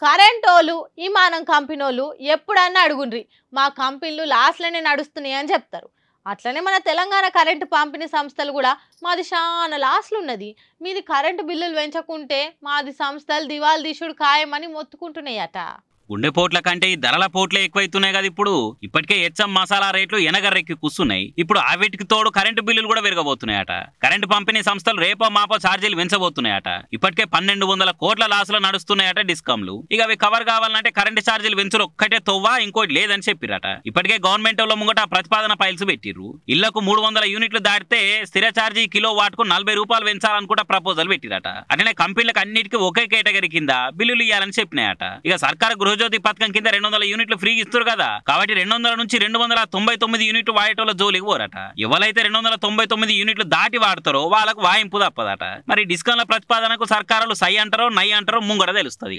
కరెంటోళ్ళు విమానం కంపెనోళ్ళు ఎప్పుడన్నా అడుగుండ్రి మా కంపెనీలు లాస్ట్లోనే నడుస్తున్నాయి అని చెప్తారు. అట్లనే మన తెలంగాణ కరెంటు పంపిణీ సంస్థలు కూడా మాది చాలా లాస్లు ఉన్నది, మీది కరెంటు బిల్లులు పెంచకుంటే మాది సంస్థలు దివాళ తీసుడు ఖాయమని మొత్తుకుంటున్నాయట. గుండె పోట్ల కంటే ఈ ధరల పోట్లే ఎక్కువైతున్నాయి కదా. ఇప్పటికే హెచ్ఎం మసాలా రేట్లు ఎనగర్రెక్కి కూస్తున్నాయి. ఇప్పుడు వీటికి తోడు కరెంటు బిల్లులు కూడా పెరగబోతున్నాయట. కరెంటు పంపిణీ సంస్థలు రేపో మాపో ఛార్జీలు పెంచబోతున్నాయట. ఇప్పటికే 1200 కోట్ల లాసులు నడుస్తున్నాయట డిస్కాంలు. ఇక అవి కవర్ కావాలంటే కరెంటు ఛార్జీలు పెంచుడు ఒక్కటే తొవ్వా, ఇంకోటి లేదని చెప్పిరట. ఇప్పటికే గవర్నమెంట్ లో ముంగట ప్రతిపాదన ఫైల్స్ పెట్టిర్రు. ఇళ్లకు 300 యూనిట్లు దాటితే స్థిర ఛార్జీ కిలో వాట్కు 40 రూపాయలు పెంచాలనుకుంటా ప్రపోజల్ పెట్టిరట. అట్లనే కంపెనీలకు అన్నిటికీ ఒకే కేటగిరీ కింద బిల్లులు ఇవ్వాలని చెప్పినాయట. ఇక సర్కారు గృహజ్యోతి పథకం కింద 200 యూనిట్లు ఫ్రీ ఇస్తారు కదా, కాబట్టి 200 నుంచి 299 యూనిట్లు వాడేటోళ్ళ జోలికి పోరట. ఎవరైతే 299 యూనిట్లు దాటి వాడతారో వాళ్ళకు వాయింపు తప్పదట. మరి డిస్కౌంట్ల ప్రతిపాదనకు సర్కారులు సై అంటారో నై అంటారో ముంగడ తెలుస్తుంది.